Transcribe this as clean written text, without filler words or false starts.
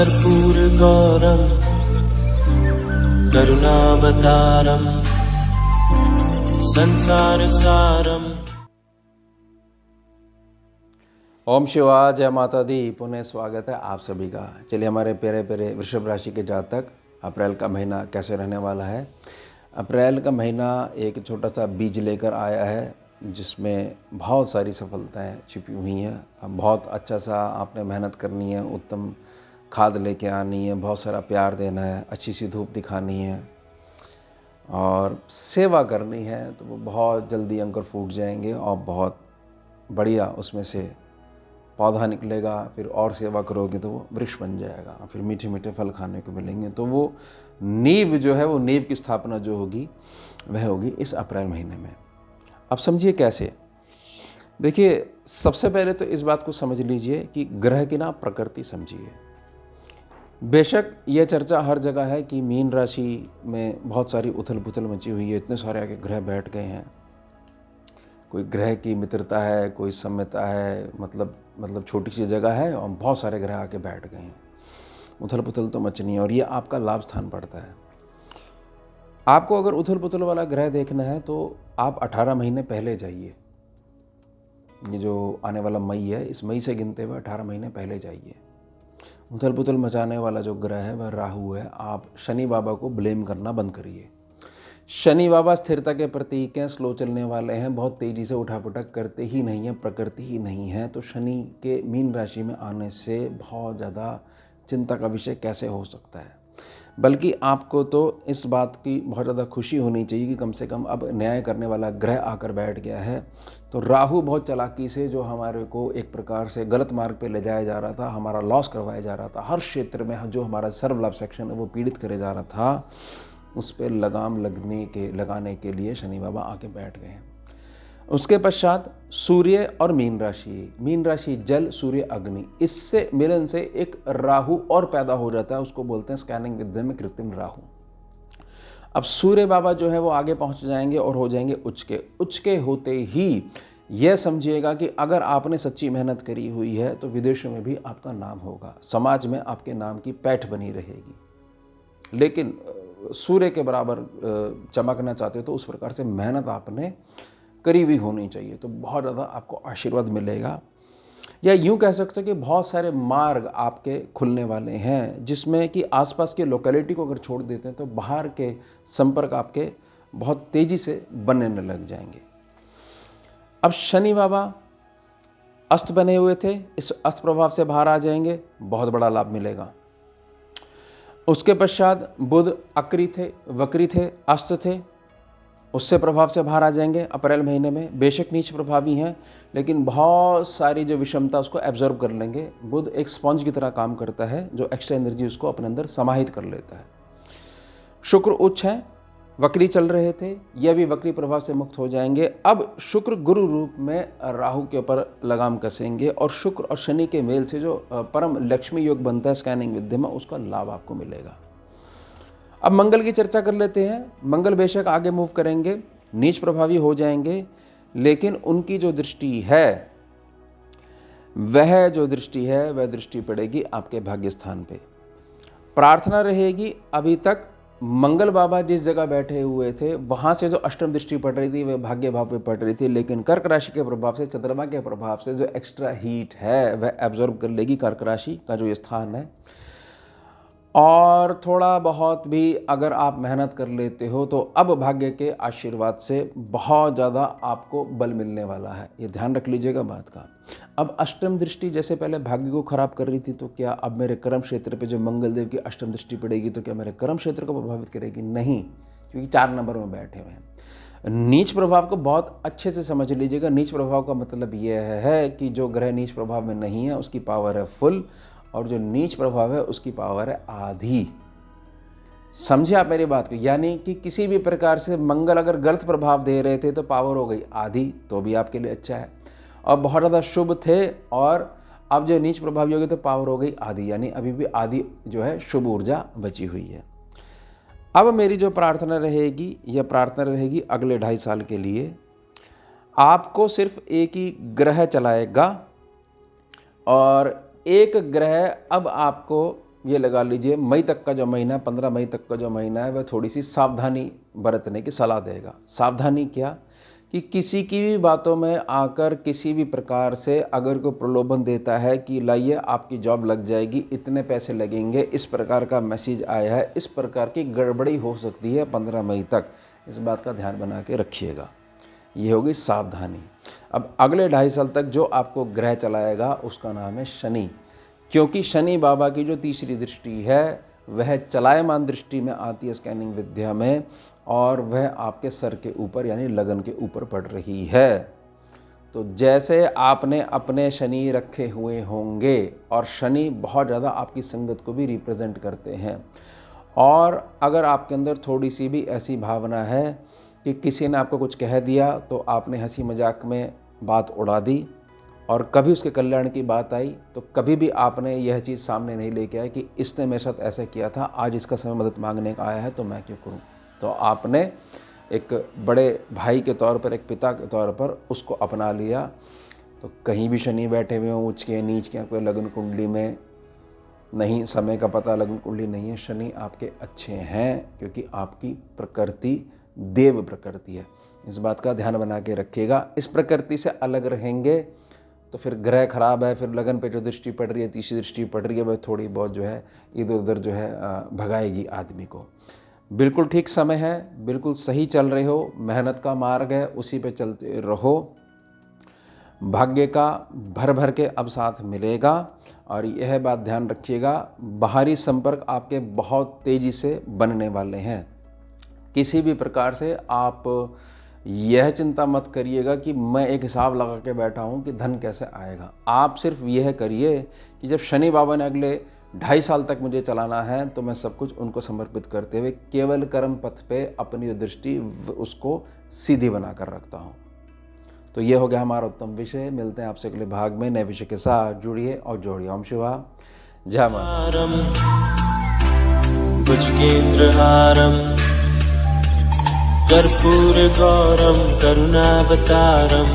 कर्पूरगौरं करुणावतारं संसारसारम्। ओम शिवा, जय माता दी। पुनः स्वागत है आप सभी का। चलिए, हमारे प्यारे प्यारे वृषभ राशि के जातक अप्रैल का महीना कैसे रहने वाला है। अप्रैल का महीना एक छोटा सा बीज लेकर आया है जिसमें बहुत सारी सफलताएं छिपी हुई हैं। अब बहुत अच्छा सा आपने मेहनत करनी है, उत्तम खाद लेके आनी है, बहुत सारा प्यार देना है, अच्छी सी धूप दिखानी है और सेवा करनी है, तो वो बहुत जल्दी अंकुर फूट जाएंगे और बहुत बढ़िया उसमें से पौधा निकलेगा। फिर और सेवा करोगे तो वो वृक्ष बन जाएगा, फिर मीठे मीठे फल खाने को मिलेंगे। तो वो नींव जो है, वो नींव की स्थापना जो होगी वह होगी इस अप्रैल महीने में। अब समझिए कैसे। देखिए, सबसे पहले तो इस बात को समझ लीजिए कि ग्रह की ना प्रकृति समझिए। बेशक यह चर्चा हर जगह है कि मीन राशि में बहुत सारी उथल पुथल मची हुई है, इतने सारे आके ग्रह बैठ गए हैं। कोई ग्रह की मित्रता है, कोई सम्यता है, मतलब छोटी सी जगह है और बहुत सारे ग्रह आके बैठ गए हैं। उथल पुथल तो मचनी है और ये आपका लाभ स्थान पड़ता है। आपको अगर उथल पुथल वाला ग्रह देखना है तो आप 18 महीने पहले जाइए। ये जो आने वाला मई है, इस मई से गिनते हुए 18 महीने पहले जाइए। उथल पुथल मचाने वाला जो ग्रह है वह राहु है। आप शनि बाबा को ब्लेम करना बंद करिए। शनि बाबा स्थिरता के प्रतीक हैं, स्लो चलने वाले हैं, बहुत तेज़ी से उठापटक करते ही नहीं हैं, प्रकृति ही नहीं है। तो शनि के मीन राशि में आने से बहुत ज़्यादा चिंता का विषय कैसे हो सकता है। बल्कि आपको तो इस बात की बहुत ज़्यादा खुशी होनी चाहिए कि कम से कम अब न्याय करने वाला ग्रह आकर बैठ गया है। तो राहु बहुत चालाकी से जो हमारे को एक प्रकार से गलत मार्ग पे ले जाया जा रहा था, हमारा लॉस करवाया जा रहा था, हर क्षेत्र में जो हमारा सर्व लाभ सेक्शन है वो पीड़ित करे जा रहा था, उस पर लगाम लगाने के लिए शनि बाबा आके बैठ गए हैं। उसके पश्चात सूर्य और मीन राशि जल, सूर्य अग्नि, इससे मिलन से एक राहु और पैदा हो जाता है। उसको बोलते हैं स्कैनिंग विद्या में कृत्रिम राहु। अब सूर्य बाबा जो है वो आगे पहुंच जाएंगे और हो जाएंगे उच्च के होते ही यह समझिएगा कि अगर आपने सच्ची मेहनत करी हुई है तो विदेशों में भी आपका नाम होगा, समाज में आपके नाम की पैठ बनी रहेगी। लेकिन सूर्य के बराबर चमकना चाहते हो तो उस प्रकार से मेहनत आपने करी हुई होनी चाहिए, तो बहुत ज़्यादा आपको आशीर्वाद मिलेगा। या यूं कह सकते हो कि बहुत सारे मार्ग आपके खुलने वाले हैं, जिसमें कि आसपास के लोकेलिटी को अगर छोड़ देते हैं तो बाहर के संपर्क आपके बहुत तेज़ी से बनने लग जाएंगे। अब शनि बाबा अस्त बने हुए थे, इस अस्त प्रभाव से बाहर आ जाएंगे, बहुत बड़ा लाभ मिलेगा। उसके पश्चात बुध वक्री थे, अस्त थे, उससे प्रभाव से बाहर आ जाएंगे अप्रैल महीने में। बेशक नीच प्रभावी हैं, लेकिन बहुत सारी जो विषमता उसको एब्जॉर्ब कर लेंगे। बुध एक स्पॉन्ज की तरह काम करता है, जो एक्स्ट्रा एनर्जी उसको अपने अंदर समाहित कर लेता है। शुक्र उच्च है, वक्री चल रहे थे, यह भी वक्री प्रभाव से मुक्त हो जाएंगे। अब शुक्र गुरु रूप में राहु के ऊपर लगाम कसेंगे और शुक्र और शनि के मेल से जो परम लक्ष्मी योग बनता है स्कैनिंग विद्या में, उसका लाभ आपको मिलेगा। अब मंगल की चर्चा कर लेते हैं। मंगल बेशक आगे मूव करेंगे, नीच प्रभावी हो जाएंगे, लेकिन उनकी जो दृष्टि है वह दृष्टि पड़ेगी आपके भाग्य स्थान पे। प्रार्थना रहेगी, अभी तक मंगल बाबा जिस जगह बैठे हुए थे वहां से जो अष्टम दृष्टि पड़ रही थी वह भाग्य भाव पे पड़ रही थी, लेकिन कर्क राशि के प्रभाव से, चंद्रमा के प्रभाव से जो एक्स्ट्रा हीट है वह एब्जॉर्ब कर लेगी कर्क राशि का जो ये स्थान है। और थोड़ा बहुत भी अगर आप मेहनत कर लेते हो तो अब भाग्य के आशीर्वाद से बहुत ज़्यादा आपको बल मिलने वाला है। ये ध्यान रख लीजिएगा बात का। अब अष्टम दृष्टि जैसे पहले भाग्य को खराब कर रही थी, तो क्या अब मेरे कर्म क्षेत्र पे जो मंगल देव की अष्टम दृष्टि पड़ेगी तो क्या मेरे कर्म क्षेत्र को प्रभावित करेगी? नहीं, क्योंकि 4 नंबर में बैठे हुए हैं। नीच प्रभाव को बहुत अच्छे से समझ लीजिएगा। नीच प्रभाव का मतलब यह है कि जो ग्रह नीच प्रभाव में नहीं है उसकी पावर है फुल, और जो नीच प्रभाव है उसकी पावर है आधी। समझे आप मेरी बात को? यानी कि किसी भी प्रकार से मंगल अगर गलत प्रभाव दे रहे थे तो पावर हो गई आधी, तो भी आपके लिए अच्छा है। और बहुत ज़्यादा शुभ थे और अब जो नीच प्रभावी हो गए तो पावर हो गई आधी, यानी अभी भी आधी जो है शुभ ऊर्जा बची हुई है। अब मेरी जो प्रार्थना रहेगी, यह प्रार्थना रहेगी अगले 2.5 साल के लिए। आपको सिर्फ एक ही ग्रह चलाएगा और एक ग्रह अब आपको ये लगा लीजिए मई तक का जो महीना, 15 मई तक का जो महीना है, वह थोड़ी सी सावधानी बरतने की सलाह देगा। सावधानी क्या कि किसी की भी बातों में आकर किसी भी प्रकार से अगर कोई प्रलोभन देता है कि लाइए आपकी जॉब लग जाएगी, इतने पैसे लगेंगे, इस प्रकार का मैसेज आया है, इस प्रकार की गड़बड़ी हो सकती है 15 मई तक, इस बात का ध्यान बना के रखिएगा। ये होगी सावधानी। अब अगले 2.5 साल तक जो आपको ग्रह चलाएगा उसका नाम है शनि, क्योंकि शनि बाबा की जो तीसरी दृष्टि है वह चलायमान दृष्टि में आती है स्कैनिंग विद्या में, और वह आपके सर के ऊपर यानी लगन के ऊपर पड़ रही है। तो जैसे आपने अपने शनि रखे हुए होंगे, और शनि बहुत ज़्यादा आपकी संगत को भी रिप्रेजेंट करते हैं, और अगर आपके अंदर थोड़ी सी भी ऐसी भावना है कि किसी ने आपको कुछ कह दिया तो आपने हंसी मजाक में बात उड़ा दी, और कभी उसके कल्याण की बात आई तो कभी भी आपने यह चीज़ सामने नहीं लेके आए कि इसने मेरे साथ ऐसा किया था, आज इसका समय मदद मांगने का आया है तो मैं क्यों करूं। तो आपने एक बड़े भाई के तौर पर, एक पिता के तौर पर उसको अपना लिया। तो कहीं भी शनि बैठे हुए हों, ऊँच के नीच के, कोई लगन कुंडली में नहीं, समय का पता लगन कुंडली नहीं है, शनि आपके अच्छे हैं, क्योंकि आपकी प्रकृति देव प्रकृति है। इस बात का ध्यान बना के रखिएगा। इस प्रकृति से अलग रहेंगे तो फिर ग्रह खराब है, फिर लगन पे जो दृष्टि पड़ रही है, तीसरी दृष्टि पड़ रही है, वह थोड़ी बहुत जो है इधर उधर जो है भगाएगी आदमी को। बिल्कुल ठीक समय है, बिल्कुल सही चल रहे हो, मेहनत का मार्ग है, उसी पे चलते रहो। भाग्य का भर भर के अब साथ मिलेगा। और यह बात ध्यान रखिएगा, बाहरी संपर्क आपके बहुत तेज़ी से बनने वाले हैं। किसी भी प्रकार से आप यह चिंता मत करिएगा कि मैं एक हिसाब लगा के बैठा हूँ कि धन कैसे आएगा। आप सिर्फ यह करिए कि जब शनि बाबा ने अगले 2.5 साल तक मुझे चलाना है तो मैं सब कुछ उनको समर्पित करते हुए केवल कर्म पथ पे अपनी जो दृष्टि उसको सीधी बना कर रखता हूँ। तो ये हो गया हमारा उत्तम विषय। मिलते हैं आपसे अगले भाग में नए विषय के साथ। जुड़िए और जोड़िए। ओम शिवा जय माता। भुजगेन्द्रहारम् कर्पूरगौरं करुणावतारं